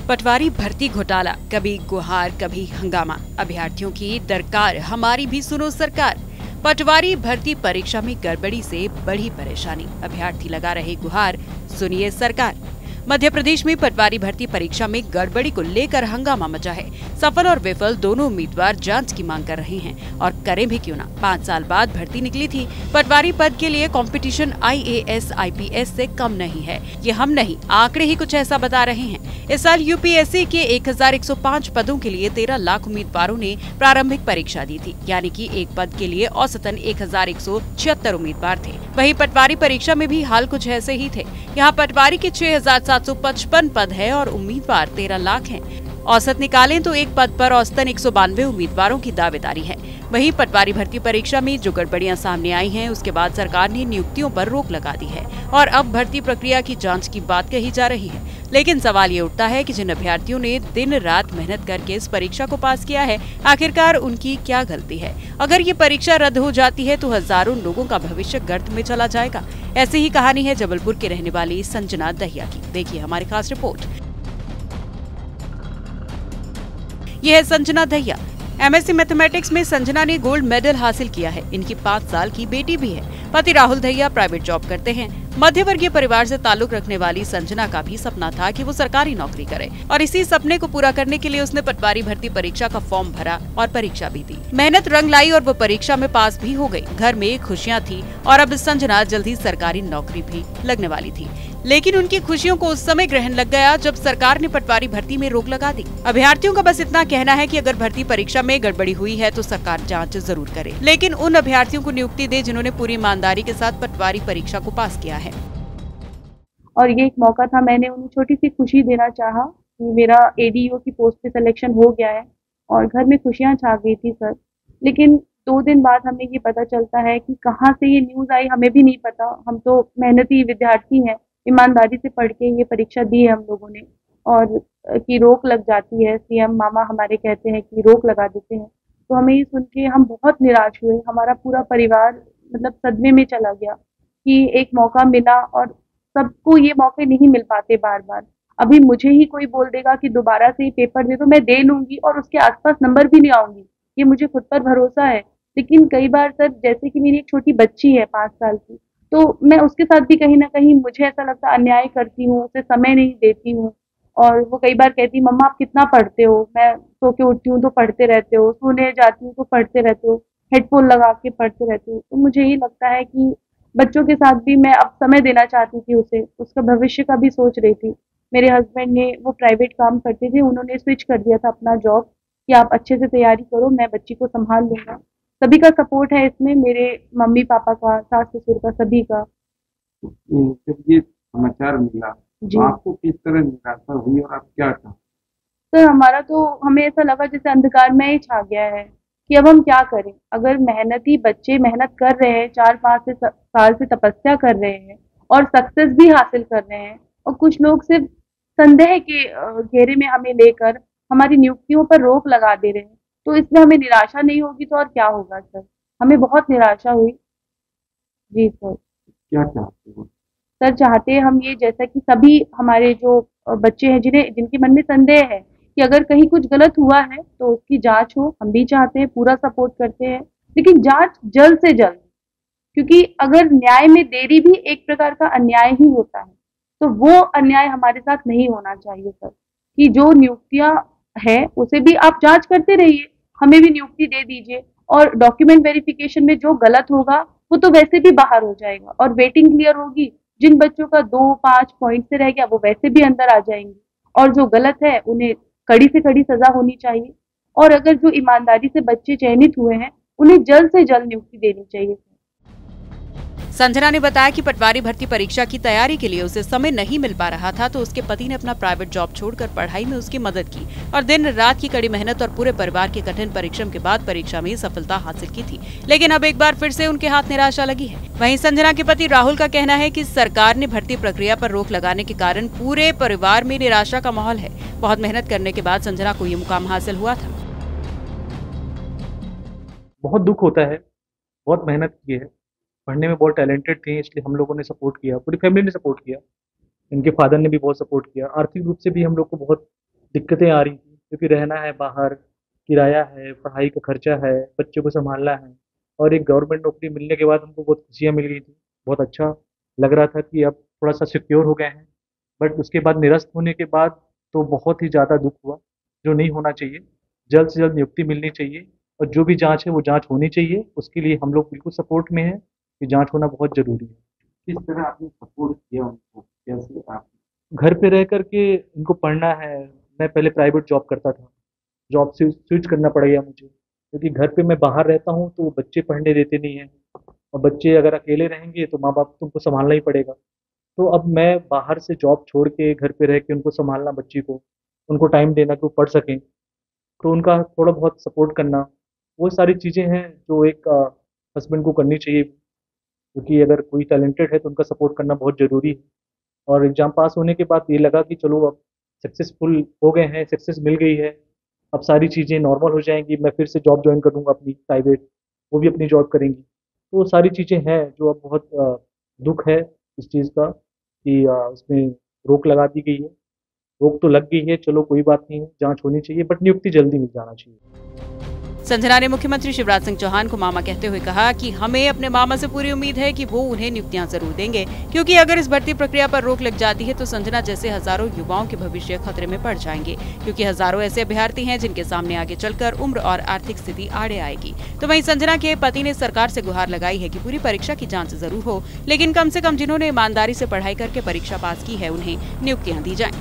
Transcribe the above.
पटवारी भर्ती घोटाला, कभी गुहार कभी हंगामा। अभ्यर्थियों की दरकार, हमारी भी सुनो सरकार। पटवारी भर्ती परीक्षा में गड़बड़ी से बड़ी परेशानी, अभ्यर्थी लगा रहे गुहार, सुनिए सरकार। मध्य प्रदेश में पटवारी भर्ती परीक्षा में गड़बड़ी को लेकर हंगामा मचा है। सफल और विफल दोनों उम्मीदवार जांच की मांग कर रहे हैं, और करें भी क्यों ना। 5 साल बाद भर्ती निकली थी। पटवारी पद के लिए कंपटीशन IAS IPS से कम नहीं है। ये हम नहीं, आंकड़े ही कुछ ऐसा बता रहे हैं। इस साल UPSC के 1105 पदों के लिए 13 लाख उम्मीदवारों ने प्रारंभिक परीक्षा दी थी, यानी कि एक पद के लिए औसतन 1176 उम्मीदवार थे। वहीं पटवारी परीक्षा में भी हाल कुछ ऐसे ही थे। यहाँ पटवारी के 6755 पद है और उम्मीदवार 13 लाख हैं। औसत निकालें तो एक पद पर औसतन 192 उम्मीदवारों की दावेदारी है। वहीं पटवारी भर्ती परीक्षा में जो गड़बड़ियां सामने आई हैं, उसके बाद सरकार ने नियुक्तियों पर रोक लगा दी है और अब भर्ती प्रक्रिया की जांच की बात कही जा रही है। लेकिन सवाल ये उठता है कि जिन अभ्यर्थियों ने दिन रात मेहनत करके इस परीक्षा को पास किया है, आखिरकार उनकी क्या गलती है? अगर ये परीक्षा रद्द हो जाती है तो हजारों लोगों का भविष्य गर्त में चला जाएगा। ऐसी ही कहानी है जबलपुर के रहने वाली संजना दहिया की। देखिए हमारी खास रिपोर्ट। ये है संजना दहिया। MSc मैथमेटिक्स में संजना ने गोल्ड मेडल हासिल किया है। इनकी 5 साल की बेटी भी है। पति राहुल दहिया प्राइवेट जॉब करते हैं। मध्य वर्गीय परिवार से ताल्लुक रखने वाली संजना का भी सपना था कि वो सरकारी नौकरी करे, और इसी सपने को पूरा करने के लिए उसने पटवारी भर्ती परीक्षा का फॉर्म भरा और परीक्षा भी दी। मेहनत रंग लाई और वो परीक्षा में पास भी हो गई। घर में खुशियां थी और अब संजना जल्दी सरकारी नौकरी भी लगने वाली थी। लेकिन उनकी खुशियों को उस समय ग्रहण लग गया जब सरकार ने पटवारी भर्ती में रोक लगा दी। अभ्यर्थियों का बस इतना कहना है कि अगर भर्ती परीक्षा में गड़बड़ी हुई है तो सरकार जांच जरूर करे, लेकिन उन अभ्यर्थियों को नियुक्ति दे जिन्होंने पूरी ईमानदारी के साथ पटवारी परीक्षा को पास किया है। और ये एक मौका था, मैंने उन्हें छोटी सी खुशी देना चाहा कि मेरा ADO की पोस्ट पे सिलेक्शन हो गया है और घर में खुशियां छा गई थी सर। लेकिन 2 दिन बाद हमें ये पता चलता है कि कहाँ से ये न्यूज़ आई, हमें भी नहीं पता। हम तो मेहनती विद्यार्थी हैं, ईमानदारी से पढ़ के ये परीक्षा दी है हम लोगों ने, और कि रोक लग जाती है। CM मामा हमारे कहते हैं कि रोक लगा देते हैं। तो हमें ये सुन के हम बहुत निराश हुए। हमारा पूरा परिवार मतलब सदमे में चला गया कि एक मौका मिला और सबको ये मौके नहीं मिल पाते बार-बार। अभी मुझे ही कोई बोल देगा कि दोबारा से ये पेपर दे दो, मैं दे लूँगी और उसके आस-पास नंबर भी नहीं आऊँगी। ये मुझे खुद पर भरोसा है। लेकिन कई बार सर, जैसे कि मेरी एक छोटी बच्ची है 5 साल की, तो मैं उसके साथ भी कहीं न कहीं मुझे ऐसा लगता है अन्याय करती हूँ, उसे समय नहीं देती हूँ। और वो कई बार कहती है, मम्मा आप कितना पढ़ते हो? मैं सो के उठती हूँ तो पढ़ते रहते हो, सोने जाती हूँ तो पढ़ते रहते हो, हेडफ़ोन लगा के पढ़ते रहते हो। तो मुझे ये लगता है कि बच्चों के साथ भी मैं अब समय देना चाहती थी उसे, उसका भविष्य का भी सोच रही थी। मेरे हस्बैंड ने, वो प्राइवेट काम करते थे, उन्होंने स्विच कर दिया था अपना जॉब कि आप अच्छे से तैयारी करो, मैं बच्ची को सँभाल लूँगा। सभी का सपोर्ट है इसमें, मेरे मम्मी-पापा का, सास-ससुर का, सभी का। जब ये समाचार मिला जी। तो आपको किस तरह निराशा हुई और आप क्या चाहते? सर हमारा तो, हमें ऐसा लगा जैसे अंधकारमय ही छा गया है कि अब हम क्या करें? अगर मेहनती बच्चे मेहनत कर रहे हैं, 4-5 साल से तपस्या कर रहे हैं और सक्सेस भी हासिल कर रहे हैं, और कुछ लोग सिर्फ संदेह के घेरे में हमें लेकर हमारी नियुक्तियों पर रोक लगा दे रहे हैं, तो इसमें हमें निराशा नहीं होगी तो और क्या होगा सर? हमें बहुत निराशा हुई। जी सर। क्या चाहते हो? सर चाहते हैं हम ये, जैसा कि सभी हमारे जो बच्चे हैं जिनके मन में संदेह है कि अगर कहीं कुछ गलत हुआ है तो उसकी जांच हो, हम भी चाहते हैं, पूरा सपोर्ट करते हैं, लेकिन जांच जल्द से जल्द। क्योंकि अगर न्याय में देरी भी एक प्रकार का अन्याय ही होता है, तो वो अन्याय हमारे साथ नहीं होना चाहिए सर। कि जो नियुक्तियां है उसे भी आप जांच करते रहिए, हमें भी नियुक्ति दे दीजिए, और डॉक्यूमेंट वेरिफिकेशन में जो गलत होगा वो तो वैसे भी बाहर हो जाएगा और वेटिंग क्लियर होगी। जिन बच्चों का 2-5 पॉइंट से रह गया वो वैसे भी अंदर आ जाएंगे, और जो गलत है उन्हें कड़ी से कड़ी सजा होनी चाहिए। और अगर जो ईमानदारी से बच्चे चयनित हुए हैं उन्हें जल्द से जल्द नियुक्ति देनी चाहिए। संजना ने बताया कि पटवारी भर्ती परीक्षा की तैयारी के लिए उसे समय नहीं मिल पा रहा था, तो उसके पति ने अपना प्राइवेट जॉब छोड़कर पढ़ाई में उसकी मदद की और दिन रात की कड़ी मेहनत और पूरे परिवार के कठिन परिश्रम के बाद परीक्षा में सफलता हासिल की थी। लेकिन अब एक बार फिर से उनके हाथ निराशा लगी है। वहीं संजना के पति राहुल का कहना है कि सरकार ने भर्ती प्रक्रिया पर रोक लगाने के कारण पूरे परिवार में निराशा का माहौल है। बहुत मेहनत करने के बाद संजना को ये मुकाम हासिल हुआ था। बहुत दुख होता है, बहुत मेहनत की है, पढ़ने में बहुत टैलेंटेड थे, इसलिए हम लोगों ने सपोर्ट किया, पूरी फैमिली ने सपोर्ट किया। इनके फादर ने भी बहुत सपोर्ट किया, आर्थिक रूप से भी हम लोग को बहुत दिक्कतें आ रही थी, क्योंकि रहना है बाहर, किराया है, पढ़ाई का खर्चा है, बच्चों को संभालना है। और एक गवर्नमेंट नौकरी मिलने के बाद हमको बहुत खुशियाँ मिल गई थी, बहुत अच्छा लग रहा था कि अब थोड़ा सा सिक्योर हो गए हैं। बट उसके बाद निरस्त होने के बाद तो बहुत ही ज़्यादा दुख हुआ, जो नहीं होना चाहिए। जल्द से जल्द नियुक्ति मिलनी चाहिए, और जो भी जांच है वो जांच होनी चाहिए। उसके लिए हम लोग बिल्कुल सपोर्ट में हैं कि जांच होना बहुत ज़रूरी है। किस तरह आपने सपोर्ट किया उनको, कैसे आप? घर पे रह कर के इनको पढ़ना है। मैं पहले प्राइवेट जॉब करता था, जॉब से स्विच करना पड़ गया मुझे, क्योंकि घर पे मैं बाहर रहता हूँ तो बच्चे पढ़ने देते नहीं हैं, और बच्चे अगर अकेले रहेंगे तो माँ बाप को उनको संभालना ही पड़ेगा। तो अब मैं बाहर से जॉब छोड़ के घर पे रह के उनको संभालना, बच्ची को उनको टाइम देना कि वो पढ़ सकें, तो उनका थोड़ा बहुत सपोर्ट करना, वो सारी चीज़ें हैं जो एक हस्बैंड को करनी चाहिए। क्योंकि अगर कोई टैलेंटेड है तो उनका सपोर्ट करना बहुत ज़रूरी है। और एग्ज़ाम पास होने के बाद ये लगा कि चलो अब सक्सेसफुल हो गए हैं, सक्सेस मिल गई है, अब सारी चीज़ें नॉर्मल हो जाएँगी, मैं फिर से जॉब जॉइन करूँगा अपनी प्राइवेट, वो भी अपनी जॉब करेंगी। तो वो सारी चीज़ें हैं जो अब बहुत दुःख है इस चीज़ का कि इसमें रोक लगा दी गई है। रोक तो लग गई है, चलो कोई बात नहीं है, जाँच होनी चाहिए, बट नियुक्ति जल्दी मिल जाना चाहिए। संजना ने मुख्यमंत्री शिवराज सिंह चौहान को मामा कहते हुए कहा कि हमें अपने मामा से पूरी उम्मीद है कि वो उन्हें नियुक्तियां जरूर देंगे, क्योंकि अगर इस भर्ती प्रक्रिया पर रोक लग जाती है तो संजना जैसे हजारों युवाओं के भविष्य खतरे में पड़ जाएंगे, क्योंकि हजारों ऐसे अभ्यर्थी हैं जिनके सामने आगे चलकर उम्र और आर्थिक स्थिति आड़े आएगी। तो वहीं संजना के पति ने सरकार से गुहार लगाई है कि पूरी परीक्षा की जाँच जरूर हो, लेकिन कम से कम जिन्होंने ईमानदारी से पढ़ाई करके परीक्षा पास की है उन्हें नियुक्तियाँ दी जाएं।